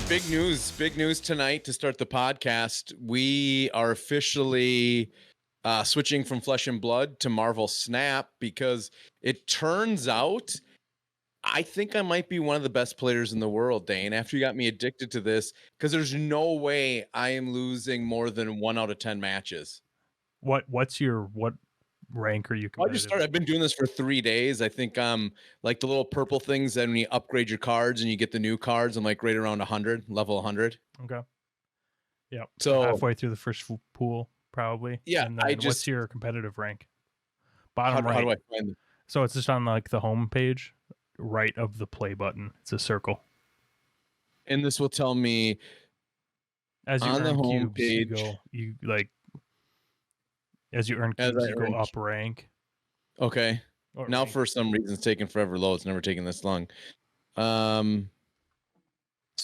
Big news tonight to start the podcast. We are officially switching from Flesh and Blood to Marvel Snap because it turns out I think I might be one of the best players in the world, Dane, after you got me addicted to this, because there's no way I am losing more than 1 out of 10 matches. What rank are you competitive? I've been doing this for 3 days. I think like the little purple things that when you upgrade your cards and you get the new cards, I'm like right around 100, level 100. Okay. Yeah. So halfway through the first pool, probably. Yeah. And then what's your competitive rank? Bottom right. How do I find them? So it's just on like the home page, right of the play button. It's a circle. And this will tell me as you on earn the home cubes, page, as you earn cubes, you go up rank. Okay. Or now rank. For some reason it's taking forever load. It's never taken this long. So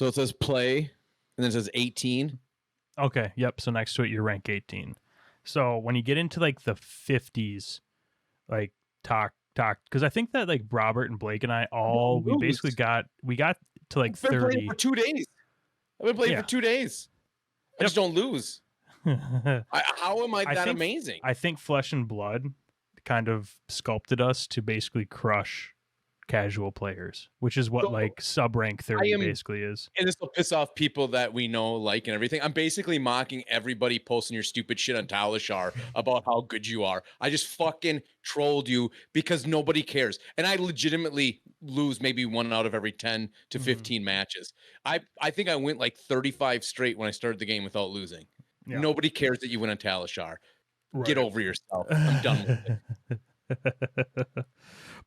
it says play and then it says 18. Okay. Yep. So next to it, you're rank 18. So when you get into like the 50s, like talk, because I think that like Robert and Blake and I we got to like 30 playing for 2 days. I've been playing for 2 days. I just don't lose. How am I that amazing? I think Flesh and Blood kind of sculpted us to basically crush casual players, which is what like sub rank 30 basically is. And this will piss off people that we know, like, and everything. I'm basically mocking everybody posting your stupid shit on Talishar about how good you are. I just fucking trolled you because nobody cares. And I legitimately lose maybe 1 out of every 10 to 15 matches. I think I went like 35 straight when I started the game without losing. Yeah. Nobody cares that you went on Talishar. Right. Get over yourself. I'm done with it.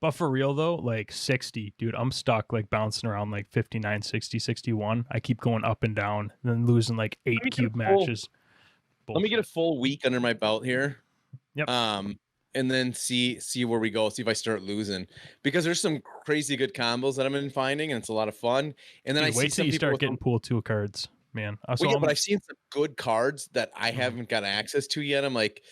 But for real though, like 60, dude, I'm stuck like bouncing around like 59, 60, 61. I keep going up and down, and then losing like 8 cube matches. Let me get a full week under my belt here. Yep. And then see where we go. See if I start losing, because there's some crazy good combos that I've been finding, and it's a lot of fun. And then wait till you start getting pool 2 cards, man. But I've seen some good cards that I haven't got access to yet. I'm like,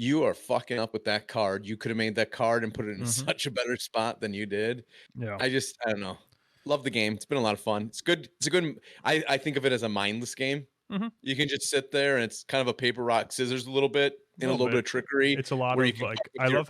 you are fucking up with that card. You could have made that card and put it in such a better spot than you did. Yeah. I don't know. Love the game. It's been a lot of fun. It's good. It's a good. I think of it as a mindless game. You can just sit there and it's kind of a paper, rock, scissors a little bit, and a little bit of trickery. It's a lot of like, I love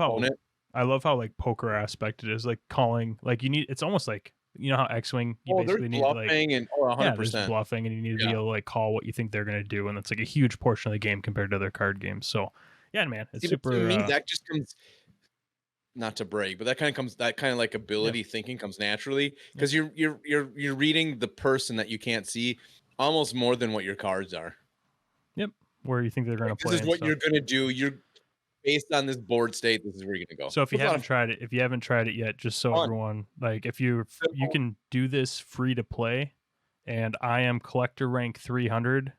how like poker aspect it is, like calling, like you need, it's almost like, you know how X-Wing, you basically need bluffing, like, 100%. There's bluffing, and you need to be able to like call what you think they're going to do. And it's like a huge portion of the game compared to other card games. So yeah, man, it's super. To me, that just comes, not to brag, but that kind of like ability thinking comes naturally, because you're reading the person that you can't see almost more than what your cards are. Yep, where you think they're going to play. This is what you're going to do. You're based on this board state. This is where you're going to go. So if you haven't tried it yet, just so everyone, like, if you can do this free to play, and I am collector rank 300,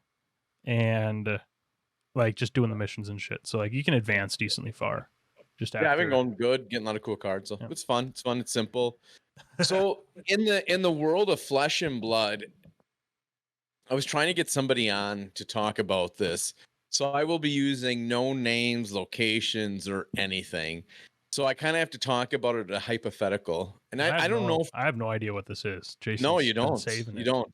and like just doing the missions and shit. So like you can advance decently far. Just after. I've been going good, getting a lot of cool cards. So it's fun. It's fun. It's simple. So in the world of Flesh and Blood, I was trying to get somebody on to talk about this. So I will be using no names, locations, or anything. So I kind of have to talk about it a hypothetical. And I don't know. I have no idea what this is. Jason. No, you don't. You don't.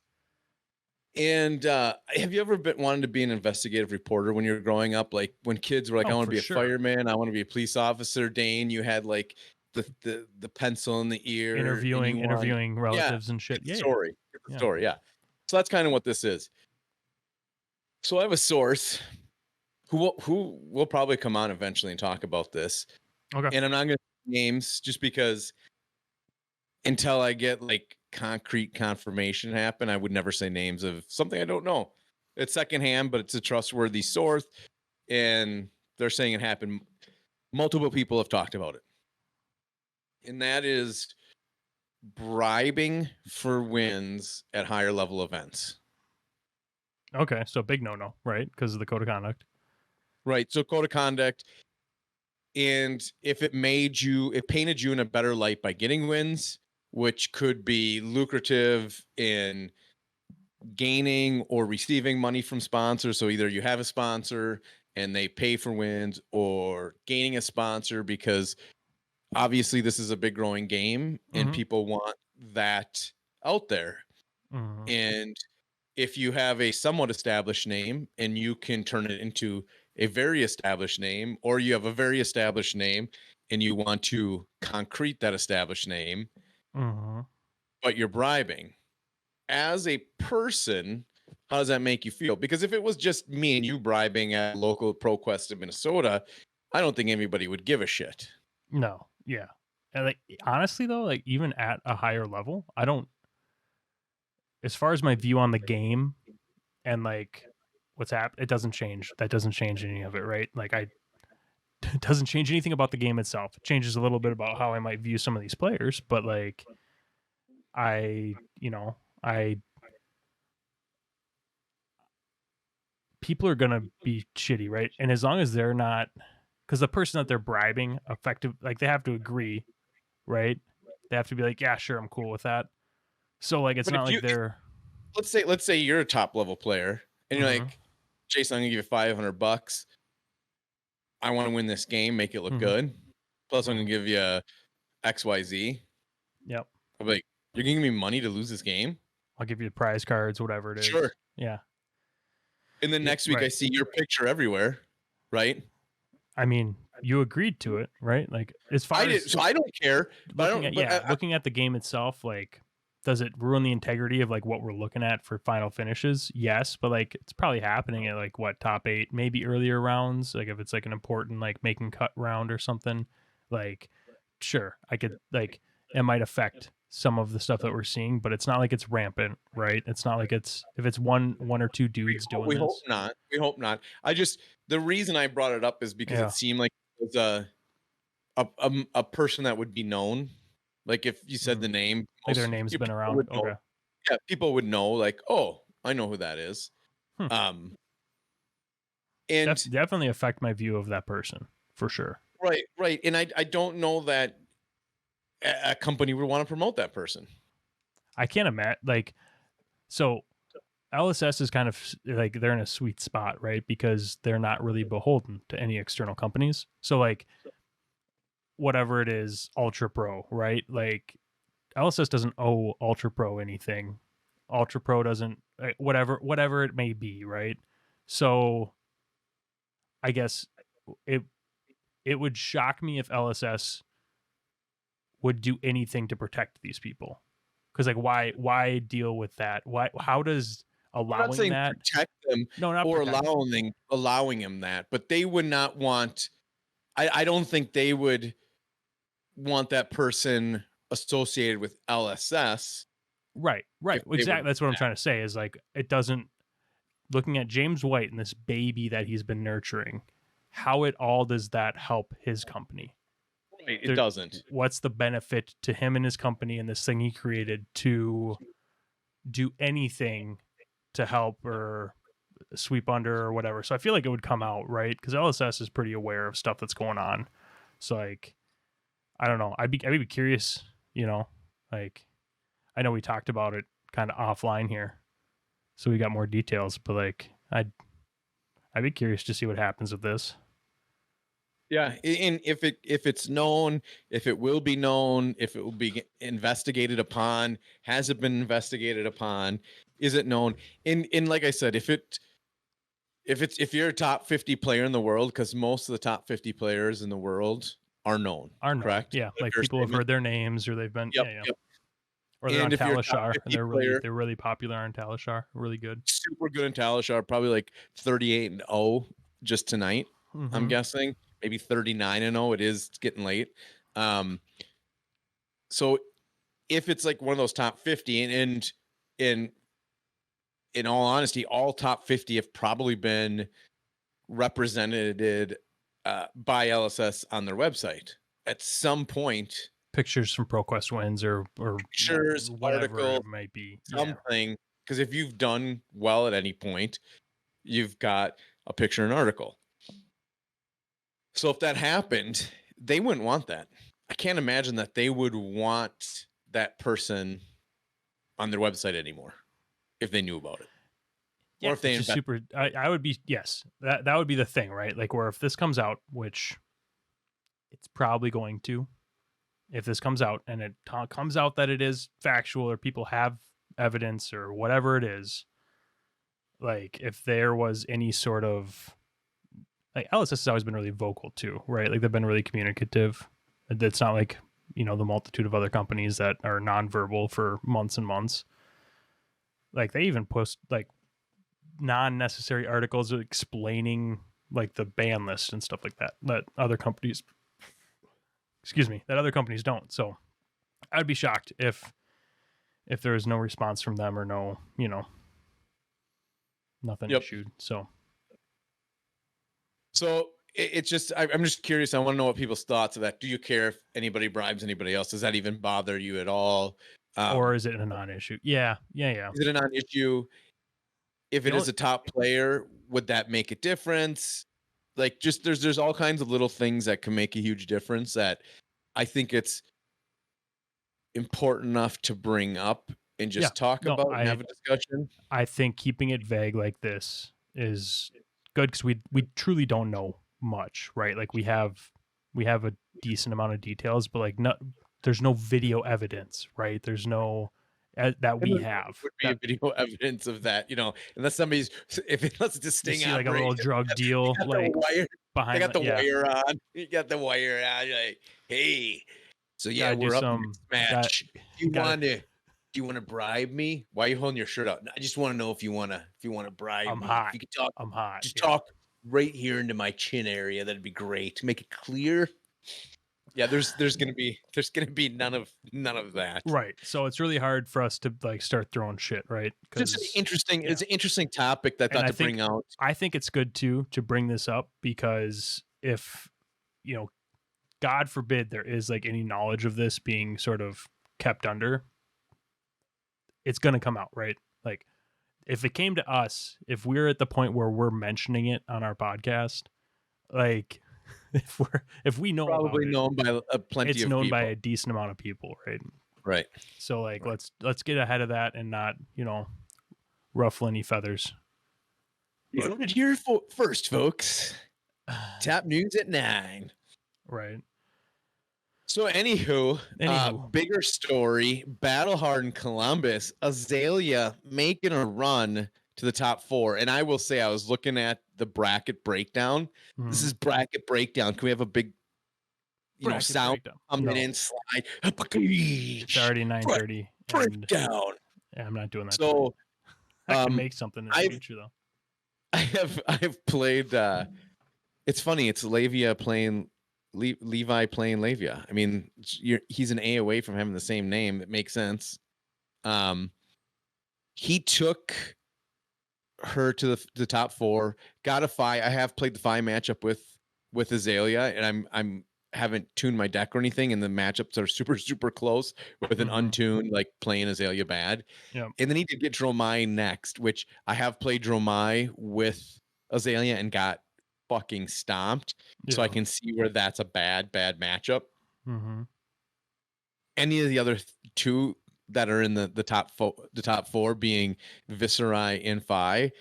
And have you ever wanted to be an investigative reporter when you were growing up? Like when kids were like, I want to be a fireman, I want to be a police officer. Dane, you had like the pencil in the ear, interviewing relatives and shit. Yeah, story. Yeah. So that's kind of what this is. So I have a source who will probably come on eventually and talk about this. Okay. And I'm not going to names just because until I get like concrete confirmation happen, I would never say names of something I don't know. It's secondhand, but it's a trustworthy source, and they're saying it happened. Multiple people have talked about it, and that is bribing for wins at higher level events. Okay, so big no, right? Because of the code of conduct. Right. So code of conduct, and if it painted you in a better light by getting wins, which could be lucrative in gaining or receiving money from sponsors. So either you have a sponsor and they pay for wins or gaining a sponsor, because obviously this is a big growing game and people want that out there. And if you have a somewhat established name and you can turn it into a very established name, or you have a very established name and you want to concrete that established name, but you're bribing, as a person, how does that make you feel? Because if it was just me and you bribing at local ProQuest in Minnesota, I don't think anybody would give a shit. No, yeah. And like honestly though, like even at a higher level, I don't, as far as my view on the game and like what's happened, it doesn't change. That doesn't change any of it, right? Like it doesn't change anything about the game itself. It changes a little bit about how I might view some of these players, but like I, you know, people are gonna be shitty, right? And as long as they're not, because the person that they're bribing, effective, like they have to agree, right? They have to be like, yeah, sure, I'm cool with that. So like, it's But not if like they're. let's say you're a top level player and you're like, Jason, I'm gonna give you $500. I want to win this game, make it look good. Plus, I'm gonna give you XYZ. Yep. I'm like, you're gonna give me money to lose this game? I'll give you prize cards, whatever it is. Sure. Yeah. And then next week I see your picture everywhere, right? I mean, you agreed to it, right? Like as far as so I don't care. Looking at the game itself, like does it ruin the integrity of like what we're looking at for final finishes? Yes, but like it's probably happening at like what, top 8, maybe earlier rounds, like if it's like an important like making cut round or something, like sure, I could like it might affect some of the stuff that we're seeing, but it's not like it's rampant, right? It's not like it's, if it's one or two dudes doing we this. hope not. We hope not. The reason I brought it up is because it seemed like it was a person that would be known. Like if you said the name, like their name's been around. Okay. Yeah, people would know, like, oh, I know who that is. And definitely affect my view of that person for sure. Right. And I don't know that a company would want to promote that person. I can't imagine, like, so LSS is kind of like they're in a sweet spot, right? Because they're not really beholden to any external companies. So like whatever it is, Ultra Pro, right? Like LSS doesn't owe Ultra Pro anything. Ultra Pro doesn't, whatever it may be, right? So I guess it would shock me if LSS would do anything to protect these people. Because like why deal with that? How does allowing that protect them, or allowing him that, but they would not want, I don't think they would want that person associated with LSS. Right. Exactly. That's what I'm trying to say is like it doesn't, looking at James White and this baby that he's been nurturing, how it all does that help his company? Right, it doesn't. What's the benefit to him and his company and this thing he created to do anything to help or sweep under or whatever? So I feel like it would come out, right? Because LSS is pretty aware of stuff that's going on. So like, I don't know. I'd be curious, you know, like I know we talked about it kind of offline here, so we got more details, but like I'd be curious to see what happens with this. Yeah, and if it's known, if it will be known, if it will be investigated upon, has it been investigated upon, is it known? And like I said, if you're a top 50 player in the world, because most of the top 50 players in the world are known, correct? Yeah, like people have heard their names or they've been yep. Or they're on Talishar and they're really popular on Talishar, really good. Super good in Talishar, probably like 38-0 just tonight, I'm guessing. Maybe 39-0. It is getting late. So if it's like one of those top 50, and in all honesty, all top 50 have probably been represented by LSS on their website at some point. Pictures from ProQuest wins or pictures, whatever it might be. Something. Because if you've done well at any point, you've got a picture and article. So if that happened, they wouldn't want that. I can't imagine that they would want that person on their website anymore if they knew about it. Yeah, or if they it's just invest. super. I would be, yes. That would be the thing, right? Like, where if this comes out, which it's probably going to, if this comes out and it comes out that it is factual or people have evidence or whatever it is, like if there was any sort of, like, LSS has always been really vocal too, right? Like they've been really communicative. It's not like, the multitude of other companies that are nonverbal for months and months. Like they even post like non-necessary articles explaining like the ban list and stuff like that other companies, that other companies don't. So I'd be shocked if there is no response from them or no, nothing Yep. issued. So It's just, I'm just curious. I want to know what people's thoughts of that. Do you care if anybody bribes anybody else? Does that even bother you at all? or is it a non-issue? Yeah. Is it a non-issue? If it is a top player, would that make a difference? Like, just there's all kinds of little things that can make a huge difference that I think it's important enough to bring up and just talk about and have a discussion. I think keeping it vague like this is good because we truly don't know much, right? Like we have a decent amount of details, but like there's no video evidence, right? There's no that we have. Would be a video evidence of that, unless unless it's a sting see like a little drug deal, like behind. They got the wire on. You got the wire on. You're like, hey, so yeah, we're up in this match. Do you want to bribe me? Why are you holding your shirt out? I just want to know if you want to bribe I'm me. hot. If you could talk, I'm hot. Just talk right here into my chin area. That'd be great. Make it clear. Yeah, there's gonna be none of that. Right. So it's really hard for us to like start throwing shit, right? It's an interesting topic that to bring out. I think it's good to bring this up because if God forbid there is like any knowledge of this being sort of kept under, it's gonna come out, right? Like if it came to us, if we're at the point where we're mentioning it on our podcast, like if we know probably known by plenty of people. It's known by a decent amount of people, right? Right. So like let's get ahead of that and not, ruffle any feathers. You heard it here first, folks. Top news at 9. Right. So anywho, bigger story, Battleheart in Columbus, Azalea making a run to the top 4. And I will say, I was looking at the bracket breakdown. This is bracket breakdown. Can we have a big, sound coming in slide? It's already 9:30. Breakdown. Yeah, I'm not doing that. So I can make something in the future though. I have played. It's funny. It's Levi playing Lavia. I mean, he's an A away from having the same name. It makes sense. He took her to the top 4. Got a Fi. I have played the Fi matchup with Azalea, and I'm haven't tuned my deck or anything, and the matchups are super super close with an untuned, like playing Azalea bad. Yeah. And then he did get Dromai next, which I have played Dromai with Azalea and got fucking stomped. So I can see where that's a bad matchup. Any of the other 2 that are in the top 4 being Viserai and Fi,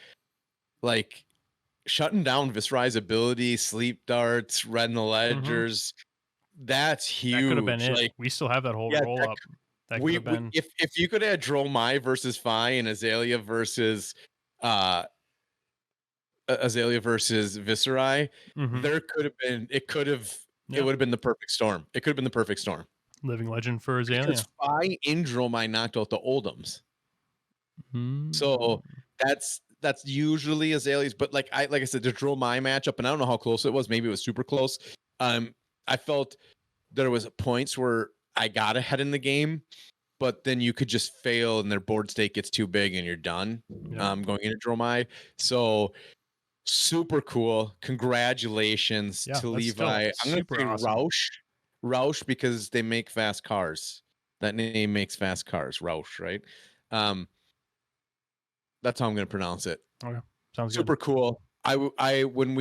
like shutting down Viserai's ability, sleep darts, red in the ledgers, that's huge. That could have been it. Like, we still have that whole roll up. That could have been. If you could have Dromai versus Fi and Azalea versus Viserai, there could have been. It would have been the perfect storm. It could have been the perfect storm. Living legend for Azalea. Because Fi and Dromai knocked out the Oldhams. So that's usually Azalea's, but like I said, the Dromai matchup, and I don't know how close it was. Maybe it was super close. I felt there was points where I got ahead in the game, but then you could just fail and their board state gets too big and you're done. Going into Dromai. So super cool. Congratulations to Levi. I'm going to say Roush because they make fast cars. That name makes fast cars. Roush, right? That's how I'm going to pronounce it. Okay. Sounds super good. Cool. When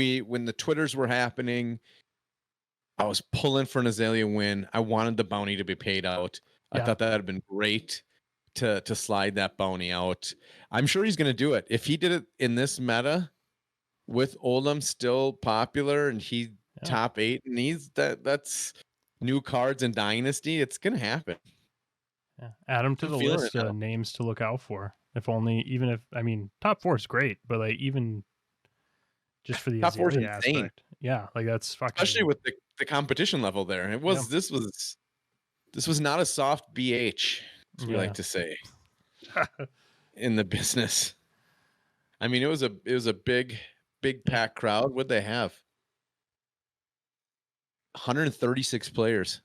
the Twitters were happening, I was pulling for an Azalea win. I wanted the bounty to be paid out. I thought that had been great. to slide that bounty out. I'm sure he's going to do it. If he did it in this meta with Oldham still popular and he top 8 and that's new cards in Dynasty, it's going to happen. Yeah. Add him to the list of names to look out for. If only, even if, I mean, top 4 is great, but like even just for the top 4 is insane. Aspect. Yeah, like that's fucking, especially with the competition level there. It was this was not a soft BH, as we like to say in the business. I mean, it was a big pack crowd. What'd they have? 136 players.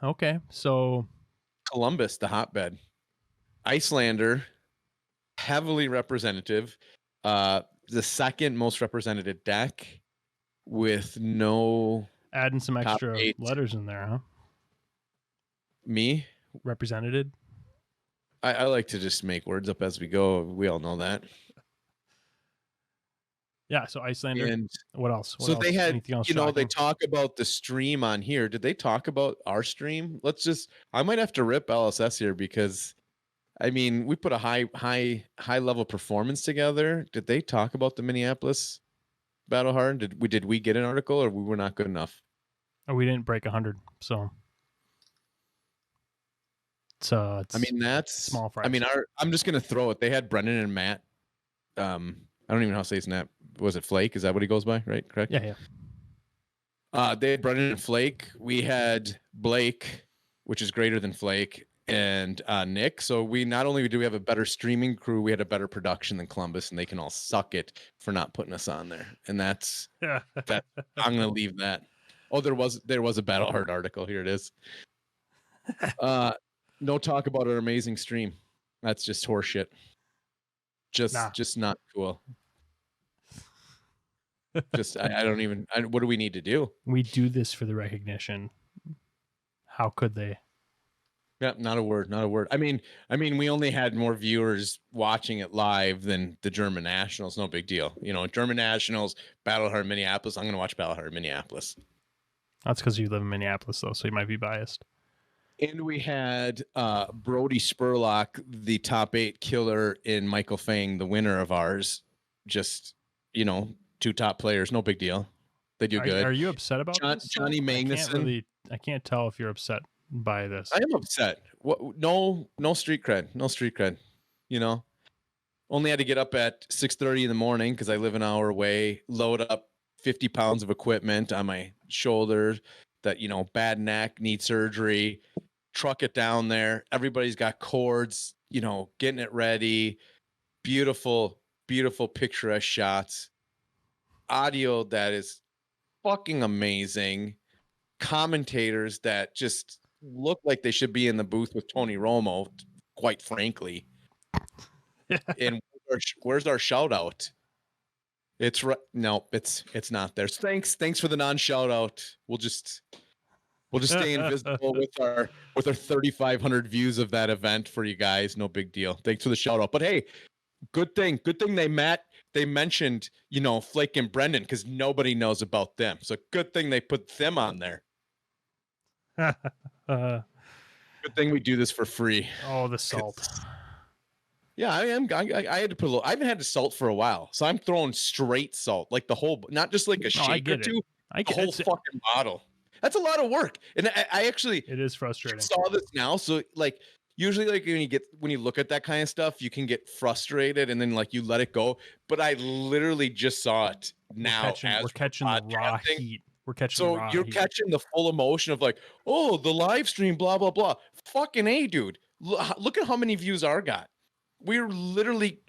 Okay, so Columbus, the hotbed. Icelander, heavily representative. The second most represented deck with no adding some extra letters in there, huh? Me? Represented? I like to just make words up as we go. We all know that. Yeah, so Icelander. And what else? So they had, they talk about the stream on here. Did they talk about our stream? I might have to rip LSS here because, I mean, we put a high level performance together. Did they talk about the Minneapolis Battleheart? Did we get an article or we were not good enough? Oh, we didn't break 100, so. It's I mean, that's small fry. I mean, I'm just gonna throw it. They had Brendan and Matt. I don't even know how to say his name. Was it Flake? Is that what he goes by? Right? Correct? Yeah. They had Brendan and Flake. We had Blake, which is greater than Flake, and Nick. So we not only do we have a better streaming crew, we had a better production than Columbus, and they can all suck it for not putting us on there. And that's that. I'm gonna leave that. Oh, there was a Battleheart article. Here it is. No talk about our amazing stream. That's just horseshit. Just not cool. I don't even. What do we need to do? We do this for the recognition. How could they? Yeah, not a word. Not a word. I mean, we only had more viewers watching it live than the German Nationals. No big deal. German Nationals, Battleheart, Minneapolis. I'm going to watch Battleheart, Minneapolis. That's because you live in Minneapolis, though, so you might be biased. And we had Brody Spurlock, the top 8 killer, in Michael Fang, the winner of ours. Just, 2 top players. No big deal. They do good. Are you upset about this? Johnny Magnuson? I can't tell if you're upset by this. I am upset. What? No street cred. No street cred. Only had to get up at 6:30 in the morning because I live an hour away, load up 50 pounds of equipment on my shoulders that, bad neck, need surgery, truck it down there. Everybody's got cords, getting it ready. Beautiful, beautiful picturesque shots. Audio that is fucking amazing. Commentators that just look like they should be in the booth with Tony Romo, quite frankly. And where's our shout out? It's not there. Thanks for the non-shout out. We'll just stay invisible with our 3,500 views of that event for you guys. No big deal. Thanks for the shout out. But hey, good thing they mentioned, Flake and Brendan because nobody knows about them. So good thing they put them on there. Good thing we do this for free. Oh, the salt. Yeah, I am. I had to put a little. I haven't had to salt for a while, so I'm throwing straight salt, like the whole, not just like a shake or two. The whole fucking bottle. That's a lot of work, and I actually. It is frustrating. Saw this now, so like usually like when you look at that kind of stuff, you can get frustrated, and then like you let it go. But I literally just saw it now. We're catching the raw heat. We're catching. So you're catching the full emotion of like, oh, the live stream, blah blah blah. Fucking A, dude. Look at how many views our got. We're literally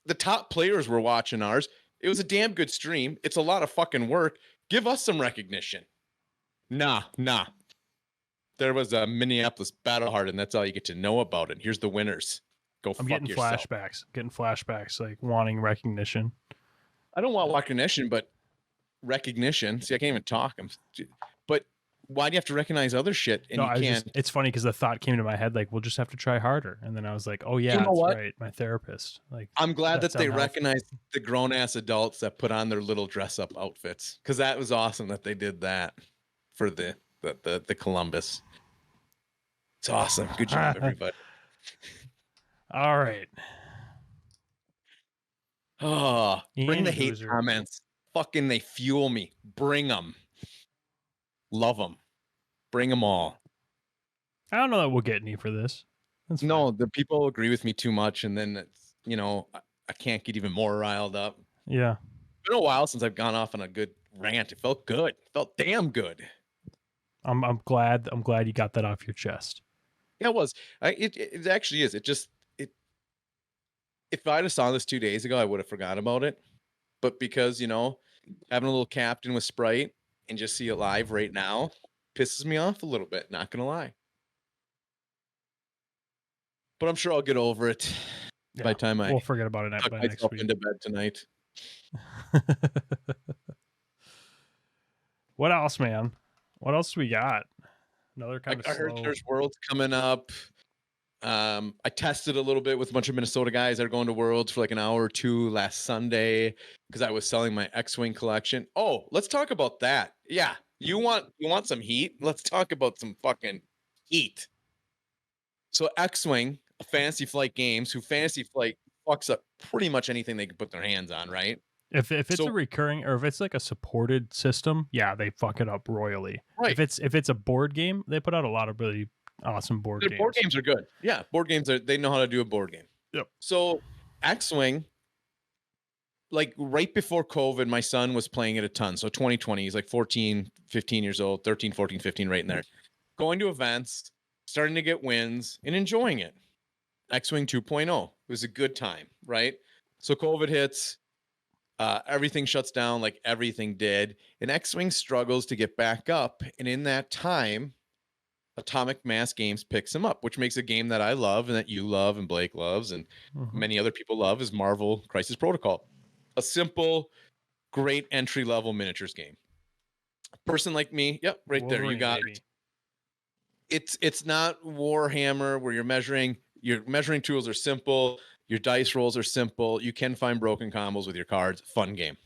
the top players were watching ours. It was a damn good stream. It's a lot of fucking work. Give us some recognition. Nah. There was a Minneapolis Battleheart, and that's all you get to know about it. Here's the winners. I'm getting yourself. Getting flashbacks, like wanting recognition. I don't want recognition, but recognition. See, I can't even talk. But why do you have to recognize other shit? And you can't. It's funny because the thought came to my head, like, we'll just have to try harder. And then I was like, oh yeah, that's right. My therapist. Like, I'm glad that they recognized the grown ass adults that put on their little dress up outfits, because that was awesome that they did that for the Columbus. It's awesome. Good job, everybody. All right. Oh, bring the Any hate hooser. comments. Fucking, they fuel me. Bring them. Love them. Bring them all. I don't know that we'll get any for this. That's No, fine. the people agree with me too much, and then it's, I can't get even more riled up. Yeah. It's been a while since I've gone off on a good rant. It felt good. It felt damn good. I'm glad you got that off your chest. Yeah, it was. It actually is. It. If I'd have saw this 2 days ago, I would have forgot about it. But because having a little captain with Sprite and just see it live right now pisses me off a little bit. Not gonna lie. But I'm sure I'll get over it by the time I we'll forget about it tuck by next myself week. into bed tonight. What else, man? What else we got? Another kind of I heard slow. there's Worlds coming up. I tested a little bit with a bunch of Minnesota guys that are going to Worlds for like an hour or two last Sunday because I was selling my X-Wing collection. Oh, let's talk about that. Yeah, you want some heat? Let's talk about some fucking heat. So X-Wing, Fantasy Flight Games, who Fantasy Flight fucks up pretty much anything they can put their hands on, right? If it's So a recurring or if it's like a supported system, yeah, they fuck it up royally. right, If it's a board game, they put out a lot of really awesome board their games. board games are good. Yeah, board games they know how to do a board game. Yep. So X-Wing, like right before COVID, my son was playing it a ton. So 2020, he's like 14, 15 years old, 13, 14, 15, right in there. Going to events, starting to get wins and enjoying it. X-Wing 2.0. It was a good time, right? So COVID hits, everything shuts down like everything did. And X-Wing struggles to get back up. And in that time, Atomic Mass Games picks him up, which makes a game that I love and that you love and Blake loves and many other people love is Marvel Crisis Protocol. A simple, great entry level miniatures game. A person like me, yep, right Wolverine, there, you got baby. it. It's not Warhammer where your measuring tools are simple, your dice rolls are simple. You can find broken combos with your cards. Fun game.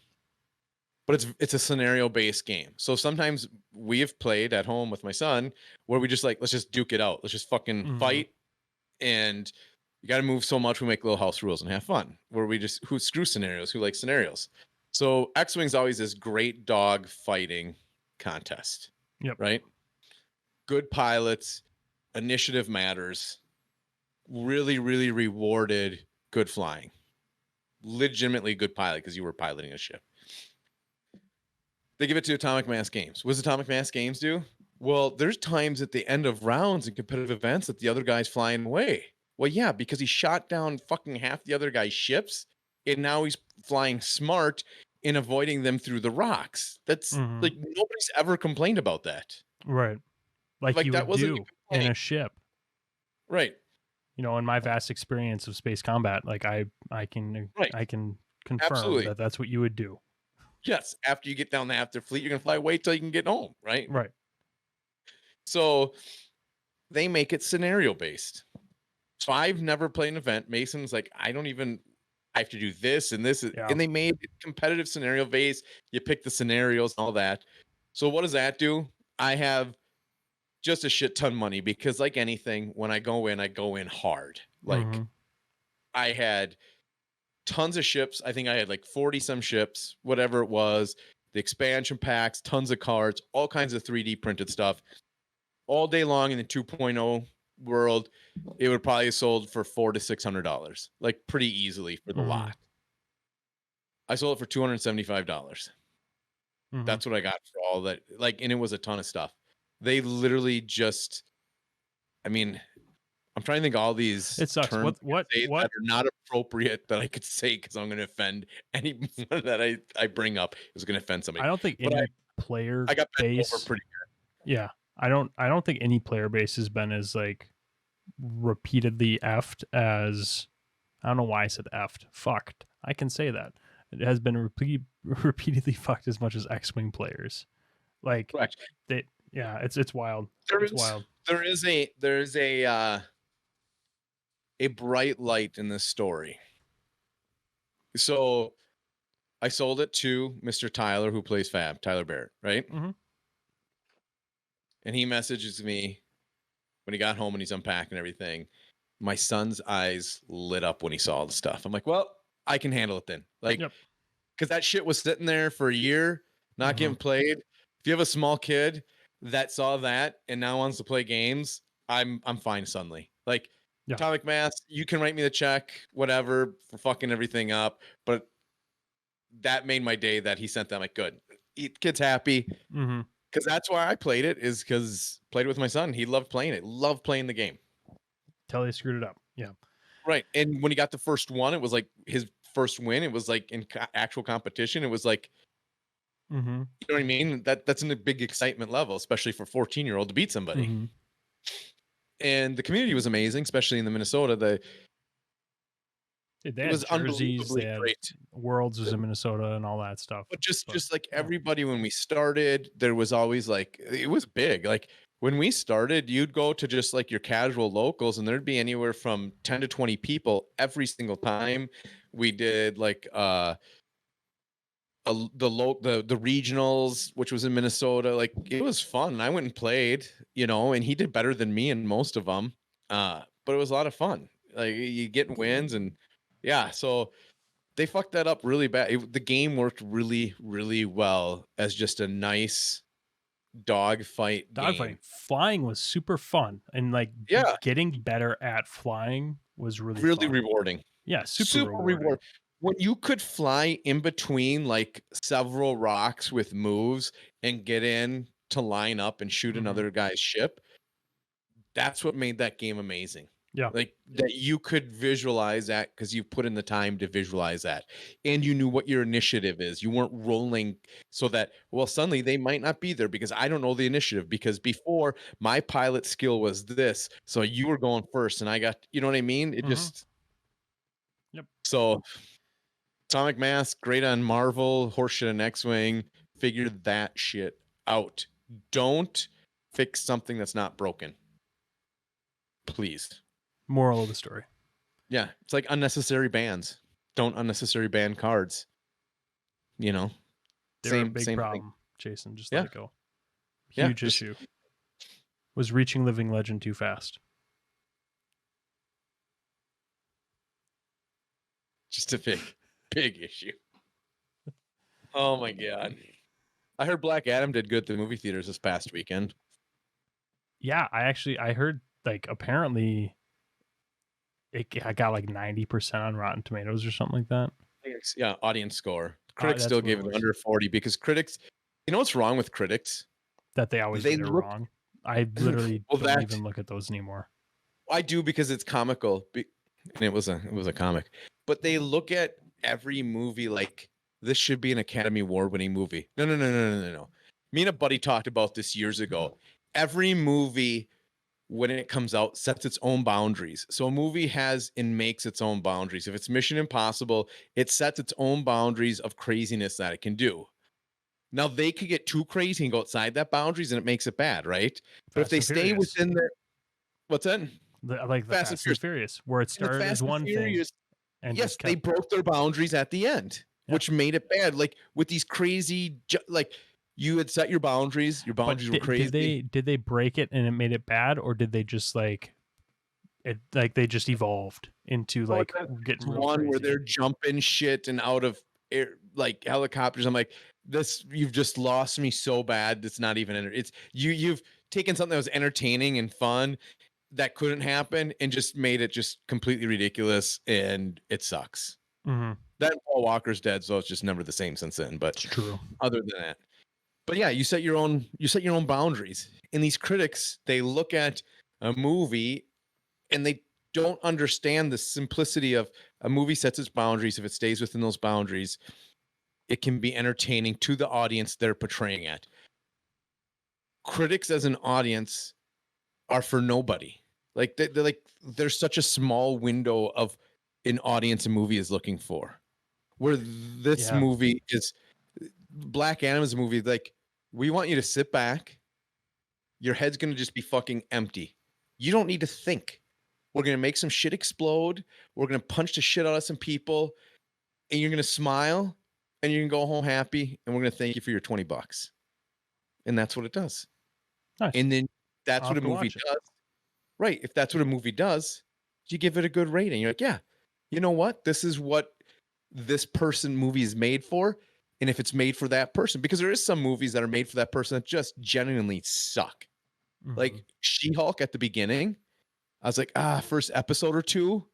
But it's a scenario based game. So sometimes we have played at home with my son where we just like let's just duke it out. Let's just fucking fight, and you got to move so much. We make little house rules and have fun. Where we just who screw scenarios, who like scenarios. So X-Wing's always this great dog fighting contest. Yep. Right. Good pilots, initiative matters. Really, really rewarded good flying. Legitimately good pilot because you were piloting a ship. They give it to Atomic Mass Games. What does Atomic Mass Games do? Well, there's times at the end of rounds in competitive events that the other guy's flying away. Well, yeah, because he shot down fucking half the other guy's ships, and now he's flying smart in avoiding them through the rocks. That's like nobody's ever complained about that. Right. Like you that would wasn't do in a ship. Right. You know, in my vast experience of space combat, like I can confirm Absolutely. that that's what you would do. Yes, after you get down the after fleet, you're gonna fly away till you can get home, right? Right. So they make it scenario based. So I've never played an event. Mason's like, I have to do this and this, and they made it competitive scenario based. You pick the scenarios and all that. So what does that do? I have just a shit ton of money because, like anything, when I go in hard. Like I had tons of ships. I think I had like 40 some ships, whatever it was, the expansion packs, tons of cards, all kinds of 3D printed stuff all day long in the 2.0 world. It would probably have sold for $400 to $600, like pretty easily for the lot. I sold it for $275. That's what I got for all that. Like, and it was a ton of stuff. They literally just, I mean, I'm trying to think all these it sucks. terms What that are not appropriate that I could say because I'm going to offend anyone that I bring up is going to offend somebody. I don't think any player I got base over pretty good. Yeah. I don't think any player base has been as like repeatedly effed as I don't know why I said effed. Fucked. I can say that. It has been repeatedly fucked as much as X-Wing players. Like it's wild. Wild. There is a bright light in this story. So I sold it to Mr. Tyler, who plays Fab, Tyler Barrett, right? And he messages me when he got home and he's unpacking everything. my son's eyes lit up when he saw all the stuff. I'm like, well, I can handle it then. Like, Yep. because that shit was sitting there for a year, not getting played. If you have a small kid that saw that and now wants to play games, I'm fine suddenly. Like, Yeah. Atomic Mass, you can write me the check, whatever, for fucking everything up. But that made my day that he sent that. I'm like, good. Kid's happy. Because that's why I played it, is because played it with my son. He loved playing it, loved playing the game. Till they screwed it up. Yeah. Right. And when he got the first one, it was like his first win. It was like in actual competition. It was like, you know what I mean? That's in a big excitement level, especially for 14-year-old to beat somebody. And the community was amazing, especially in the Minnesota. They it was had jerseys, unbelievably they had great. Worlds was in Minnesota and all that stuff. But just like everybody, when we started, there was always like, it was big. Like when we started, you'd go to just like your casual locals and there'd be anywhere from 10 to 20 people every single time. We did like the regionals, which was in Minnesota. Like it was fun. I went and played, and he did better than me in most of them. But it was a lot of fun. Like you get wins and yeah, so they fucked that up really bad. The game worked really, really well as just a nice dogfight game. Flying was super fun, and like Yeah, getting better at flying was really fun. rewarding. Yeah, super rewarding. When you could fly in between like several rocks with moves and get in to line up and shoot another guy's ship, that's what made that game amazing. Yeah. Like that you could visualize that because you put in the time to visualize that. And you knew what your initiative is. You weren't rolling so that, well, suddenly they might not be there because I don't know the initiative, because before my pilot skill was this. So you were going first and I got, you know what I mean? It just. Yep. So Atomic Mass, great on Marvel, horseshit on X-Wing. Figure that shit out. Don't fix something that's not broken. Please. Moral of the story. Yeah, it's like unnecessary bans. Don't unnecessary ban cards. They're a big problem, thing. Jason. Just let it go. Yeah, Huge issue. Was reaching Living Legend too fast? Just a big issue. Oh my god. I heard Black Adam did good at the movie theaters this past weekend. Yeah, I heard like apparently I got like 90% on Rotten Tomatoes or something like that. Yeah, audience score. Critics still gave it under 40 because critics, you know what's wrong with critics? That they always get it wrong. I literally don't even look at those anymore. I do because it's comical, and it was a comic. But they look at every movie like this should be an Academy Award-winning movie. No. Me and a buddy talked about this years ago. Every movie, when it comes out, sets its own boundaries. So a movie has and makes its own boundaries. If it's Mission Impossible, it sets its own boundaries of craziness that it can do. Now they could get too crazy and go outside that boundaries, and it makes it bad, right? But if they stay within their, what's that? Like the Fast and Furious, where it started as one thing. And yes, they broke their boundaries at the end, which made it bad. Like with these crazy, like you had set your boundaries. Your boundaries were crazy. Did they break it and it made it bad, or did they just like it? Like they just evolved into like getting real one crazy. Where they're jumping shit and out of air, like helicopters. I'm like, this. You've just lost me so bad. It's not even. It's you've taken something that was entertaining and fun that couldn't happen and just made it just completely ridiculous, and it sucks. That Paul Walker's dead, so it's just never the same since then. But it's true. Other than that, but yeah, you set your own boundaries. And these critics, they look at a movie and they don't understand the simplicity of a movie sets its boundaries. If it stays within those boundaries, it can be entertaining to the audience they're portraying at. Critics as an audience are for nobody. Like they're like, there's such a small window of an audience a movie is looking for. Where this movie is, Black Adam is a movie like, we want you to sit back. Your head's going to just be fucking empty. You don't need to think. We're going to make some shit explode. We're going to punch the shit out of some people. And you're going to smile. And you're going to go home happy. And we're going to thank you for your $20. And that's what it does. Nice. And then that's what a movie does. Right. If that's what a movie does, you give it a good rating. You're like, yeah, you know what? This is what this person movie is made for. And if it's made for that person, because there is some movies that are made for that person that just genuinely suck. Like She-Hulk at the beginning, I was like, first episode or two,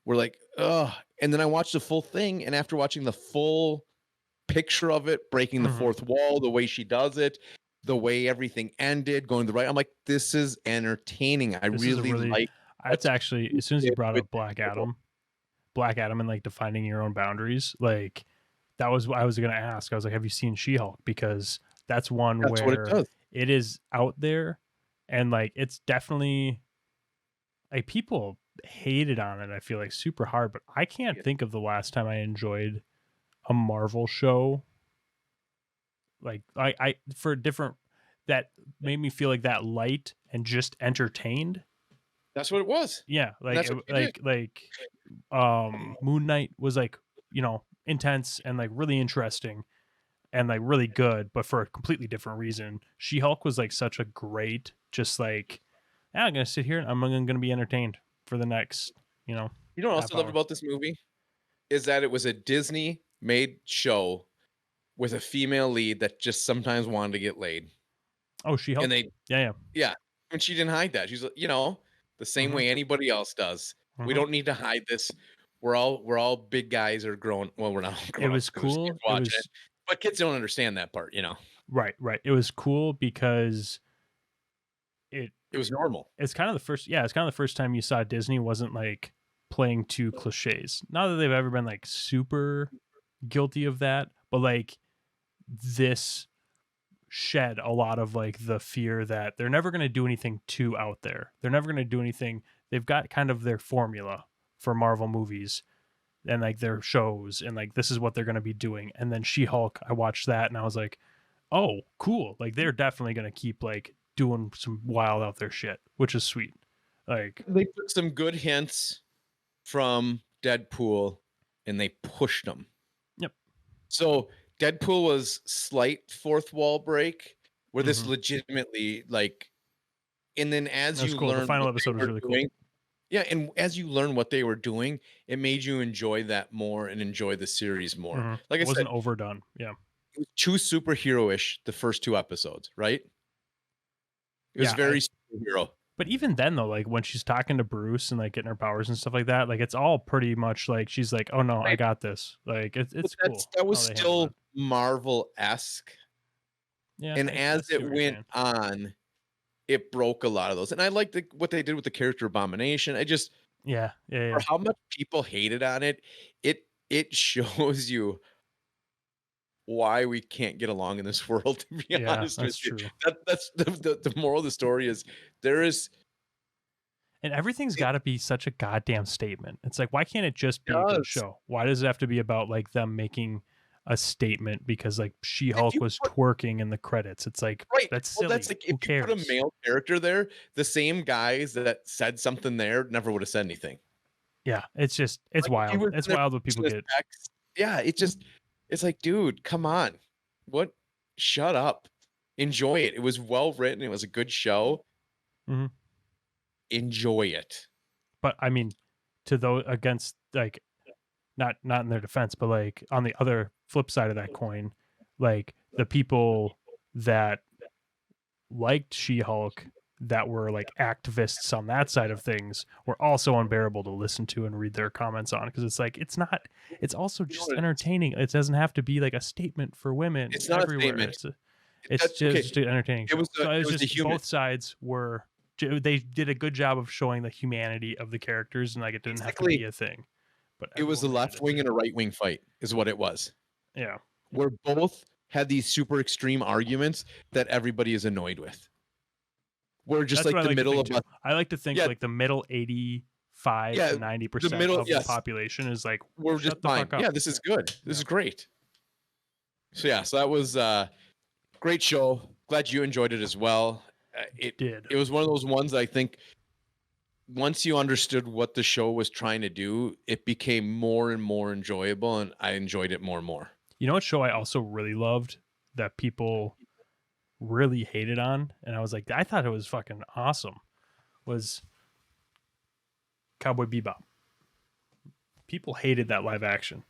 we're like, ugh. And then I watched the full thing. And after watching the full picture of it, breaking the fourth wall, the way she does it, the way everything ended, going the right, I'm like, this is entertaining. I This is a really really, like that's what actually, you as soon as you did brought with up Black Adam and like defining your own boundaries, like that was what I was going to ask. I was like, have you seen She-Hulk? Because that's one That's what it where does. it is out there and like it's definitely like people hated on it. I feel like super hard, but I can't think of the last time I enjoyed a Marvel show like I for different that made me feel like that light and just entertained. That's what it was. Yeah, And like that's what you did. Moon Knight was like, you know, intense and like really interesting and like really good, but for a completely different reason. She-Hulk was like such a great, just like, yeah, I'm gonna sit here and I'm gonna be entertained for the next, you know, You know what else half I loved hour. about this movie? Is that it was a Disney made show with a female lead that just sometimes wanted to get laid. Oh, And She-Hulk? they, Yeah, yeah, and she didn't hide that. She's like, the yeah. same way anybody else does. We Mm-hmm. don't need to hide this. We're all big guys or grown. Well, we're not all It grown ups was because there's kids cool. It watching it, was but kids don't understand that part. right. It was cool because it It was normal. it's kind of the first it's kind of the first time you saw Disney wasn't like playing two cliches. Not that they've ever been like super guilty of that, but like this shed a lot of like the fear that they're never going to do anything too out there. They're never going to do anything. They've got kind of their formula for Marvel movies and like their shows and like this is what they're going to be doing. And then She-Hulk, I watched that and I was like, "Oh, cool. Like they're definitely going to keep like doing some wild out there shit, which is sweet." Like, They took some good hints from Deadpool and they pushed them. yep. So Deadpool was slight fourth wall break, where this Mhm. legitimately like, and then as That was you cool. The learn final what episode they was were really cool. doing, yeah, and as you learn what they were doing, it made you enjoy that more and enjoy the series more. Mhm. Like I It said, wasn't overdone. Yeah. it was too superhero-ish the first two episodes, right? It was Yeah. very superhero. But even then though, like when she's talking to Bruce and like getting her powers and stuff like that, like it's all pretty much like she's like, "Oh no, I Right. got this." Like But it's cool that was how they handle still that. Marvel-esque. Yeah, And I as see it what you're went saying. on, it broke a lot of those. And I like what they did with the character Abomination. I just, Yeah. for how much people hated on it, it shows you why we can't get along in this world, to be Yeah, honest with that's you. true. That's the moral of the story is there is And everything's it got to be such a goddamn statement. It's like, why can't it just be a good does. show? Why does it have to be about like them making a statement because like If She-Hulk you was put twerking in the credits? It's like right, that's well, silly. that's like Who if you put a cares? male character there, the same guys that said something there never would have said anything. Yeah, it's just it's Like, if he wild. was It's in a wild what people position of get. sex, yeah, it's like, dude, come on. What? Shut up. Enjoy it. It was well written. It was a good show. Mhm. Enjoy it. But I mean, to those against like not in their defense, but like on the other flip side of that coin, like the people that liked She-Hulk that were like activists on that side of things were also unbearable to listen to and read their comments on because it's like it's also You know just what it is? entertaining. It doesn't have to be like a statement for women It's not a everywhere. statement. It's That okay, just an entertaining it show. was So a it it was was a just human. both sides were they did a good job of showing the humanity of the characters and like it didn't have to be Basically, a thing. But it was a everyone hated left it. wing and a right wing fight, is what it was. Yeah. Where both had these super extreme arguments that everybody is annoyed with. We're just That's like what I the like to middle think of too. us. I like to think Yeah, like the middle 85 yeah, to the 90% middle, of the yes. population is like, We're just shut the fine. fuck up. Yeah, this is good. This Yeah. is great. So yeah, so that was great show. Glad you enjoyed it as well. Did. It was one of those ones that I think once you understood what the show was trying to do, it became more and more enjoyable, and I enjoyed it more and more. You know what show I also really loved that people really hated on? And I was like, I thought it was fucking awesome. Was Cowboy Bebop. People hated that live action.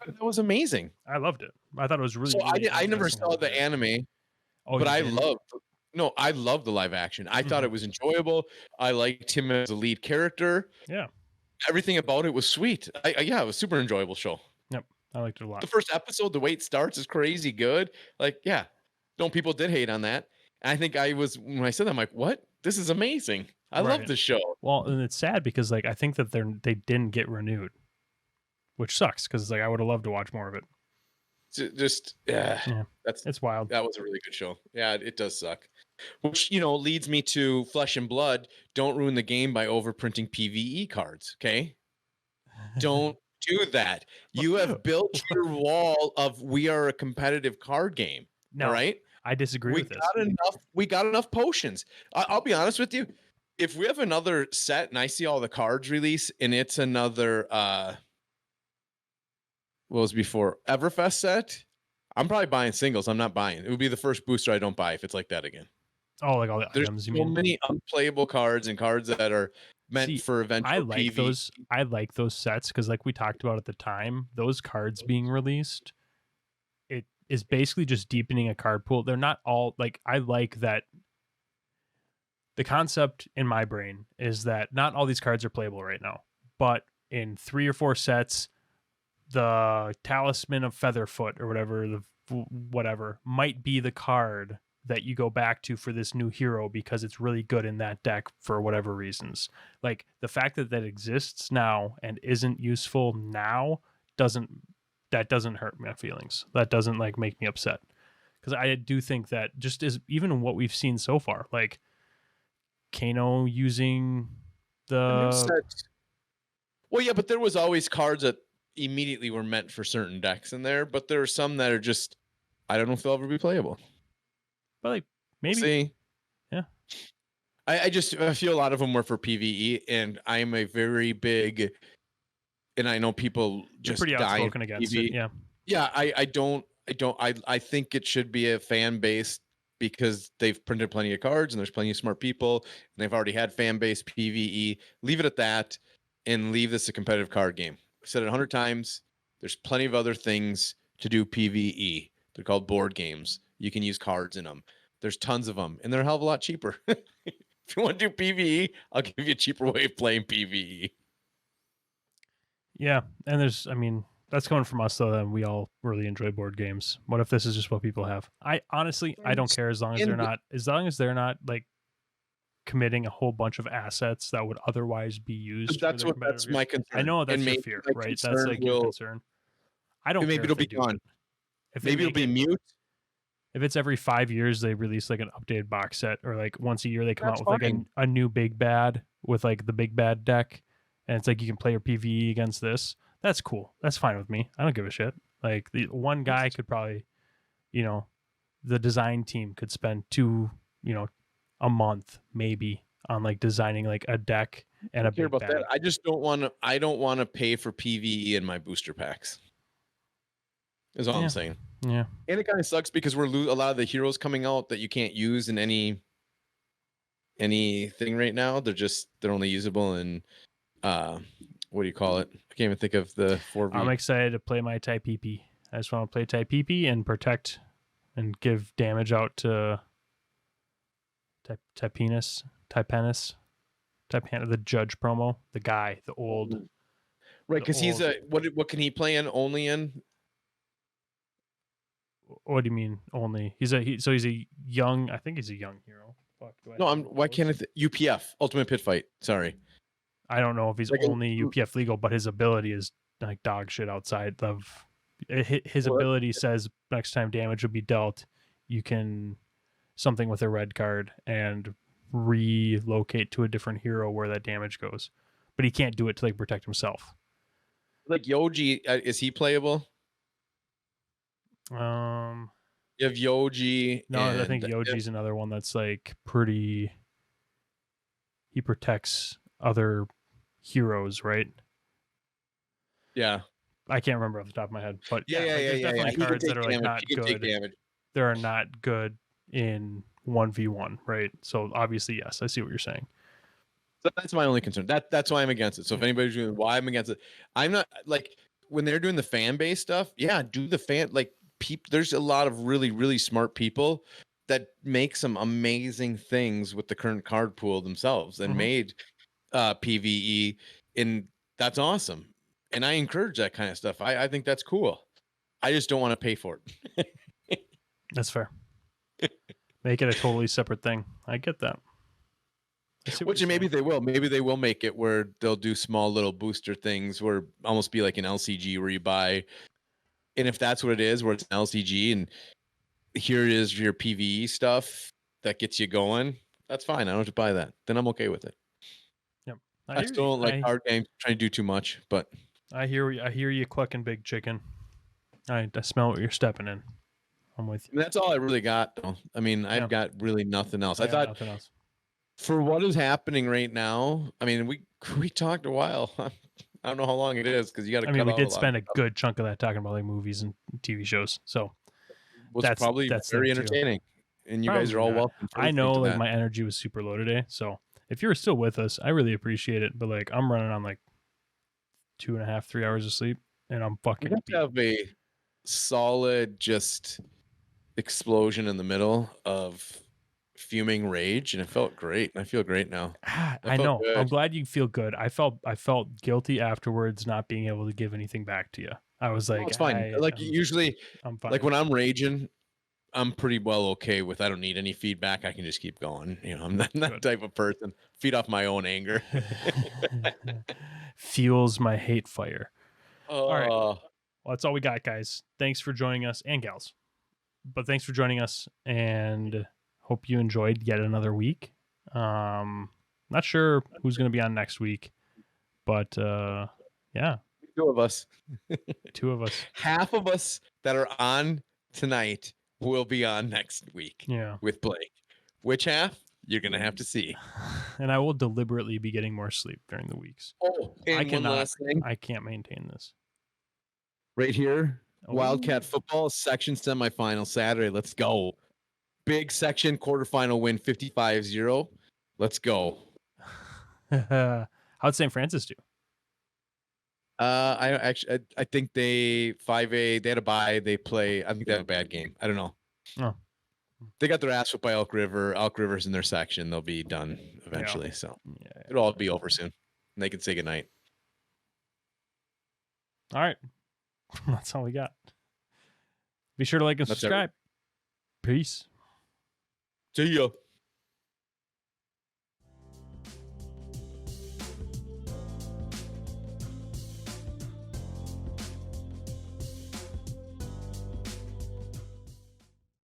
That was amazing. I loved it. I thought it was really. So really I never interesting how saw they did the it. anime, Oh, but you I didn't? loved. No, I loved the live action. I thought it was enjoyable. I liked him as a lead character. Yeah. Everything about it was sweet. Yeah, it was a super enjoyable show. Yep. I liked it a lot. The first episode, the way it starts is crazy good. Like, yeah, people did hate on that. And I think when I said that, I'm like, what? This is amazing. I love this show. Well, and it's sad because like I think that they didn't get renewed, which sucks because like I would have loved to watch more of it. Just it's wild. That was a really good show. Yeah, it does suck. Which leads me to Flesh and Blood. Don't ruin the game by overprinting PvE cards. Okay, don't do that. You have built your wall of we are a competitive card game. No, all right, I disagree with this. We got enough potions. I'll be honest with you. If we have another set and I see all the cards release and it's another what was before Everfest set, I'm probably buying singles. I'm not buying. It would be the first booster I don't buy if it's like that again. Oh, like all the There's items. so many unplayable cards and cards that are meant for eventual PvE. I like those sets because, like we talked about at the time, those cards being released, it is basically just deepening a card pool. They're not all like I like that. The concept in my brain is that not all these cards are playable right now, but in 3 or 4 sets, the Talisman of Featherfoot or whatever might be the card that you go back to for this new hero because it's really good in that deck for whatever reasons. Like the fact that exists now and isn't useful now doesn't hurt my feelings. That doesn't like make me upset because I do think that just as even what we've seen so far, like Kano using the well, yeah, but there was always cards that immediately were meant for certain decks in there, but there are some that are just I don't know if they'll ever be playable. But like maybe yeah. I feel a lot of them were for PvE, and I'm a very big, and I know people just pretty outspoken against it. Yeah. Yeah, I think it should be a fan base because they've printed plenty of cards and there's plenty of smart people and they've already had fan base PvE. Leave it at that and leave this a competitive card game. I've said it 100 times. There's plenty of other things to do PvE. They're called board games. You can use cards in them. There's tons of them and they're a hell of a lot cheaper. If you want to do PvE, I'll give you a cheaper way of playing PvE. Yeah, and that's coming from us though. Then we all really enjoy board games. What if this is just what people have? I honestly, I don't care as long as they're not like committing a whole bunch of assets that would otherwise be used. That's my concern. I know that's your fear, right? That's like your concern. I don't. Maybe it'll be gone. Maybe it'll be mute. If it's every 5 years they release like an updated box set, or like once a year they come out with like a new big bad with like the big bad deck, and it's like you can play your PvE against this. That's cool. That's fine with me. I don't give a shit. Like the one guy could probably, the design team could spend a month maybe on like designing like a deck and a big bad. That. I just don't want to. I don't want to pay for PvE in my booster packs. Is all I'm saying. Yeah, and it kind of sucks because we're a lot of the heroes coming out that you can't use in anything right now. They're only usable in what do you call it? I can't even think of the 4v. I'm excited to play my Taipipi. I just want to play Taipipi and protect and give damage out to Taipenis, the judge promo, the guy, the old. Right, because he's what can he play in only in? What do you mean only? He's a young. I think he's a young hero. Fuck, why can't it? UPF Ultimate Pit Fight. Sorry, I don't know if he's only UPF legal, but his ability is like dog shit outside of. His ability says next time damage will be dealt, you can something with a red card and relocate to a different hero where that damage goes, but he can't do it to like protect himself. Like Yoji, is he playable? You have Yoji. No, I think Yoji's another one that's like pretty. He protects other heroes, right? Yeah, I can't remember off the top of my head, but there's definitely cards that are like not good. They are not good in 1v1, right? So obviously, yes, I see what you're saying. So that's my only concern. That's why I'm against it. So if anybody's doing why I'm against it, I'm not like when they're doing the fan base stuff. Yeah, do the fan like people. There's a lot of really really smart people that make some amazing things with the current card pool themselves and made PVE, and that's awesome. And I encourage that kind of stuff. I think that's cool. I just don't want to pay for it. That's fair. Make it a totally separate thing. I get that. Which maybe they will. Maybe they will make it where they'll do small little booster things where almost be like an LCG where you buy. And if that's what it is, where it's an LCG and here is your PVE stuff that gets you going, that's fine. I don't have to buy that. Then I'm okay with it. Yep. I still don't like card games trying to do too much, but I hear you clucking, big chicken. I smell what you're stepping in. I'm with you. That's all I really got, though. I mean, I've got really nothing else. I thought nothing else. For what is happening right now, I mean, we talked a while. I don't know how long it is because you got to. I mean, we did spend a good chunk of that talking about like movies and TV shows, so that's probably very entertaining. And you guys are all welcome. I know, like my energy was super low today, so if you're still with us, I really appreciate it. But like, I'm running on like 2.5, 3 hours of sleep, and I'm fucking. We have to have a solid just explosion in the middle of fuming rage, and it felt great. I feel great now. I know. Good. I'm glad you feel good. I felt guilty afterwards not being able to give anything back to you. I was like, it's fine. Usually, I'm fine. Like when I'm raging, I'm pretty well okay with. I don't need any feedback. I can just keep going. You know, I'm not that type of person. Feed off my own anger. Fuels my hate fire. All right. Well, that's all we got, guys. Thanks for joining us, and gals. But thanks for joining us, and hope you enjoyed yet another week. Not sure who's going to be on next week, but yeah. 2 of us. 2 of us. Half of us that are on tonight will be on next week. Yeah. With Blake. Which half? You're going to have to see. And I will deliberately be getting more sleep during the weeks. Oh, and one last thing. I can't maintain this. Right here. Wildcat football section semifinal Saturday. Let's go. Big section quarterfinal win 55-0. Let's go. How'd St. Francis do? I think they 5A, they had a bye. They play. I think they have a bad game. I don't know. Oh. They got their ass whipped by Elk River. Elk River's in their section. They'll be done eventually. Yeah. So it'll all be over soon. And they can say goodnight. All right. That's all we got. Be sure to like and subscribe. Peace. See ya.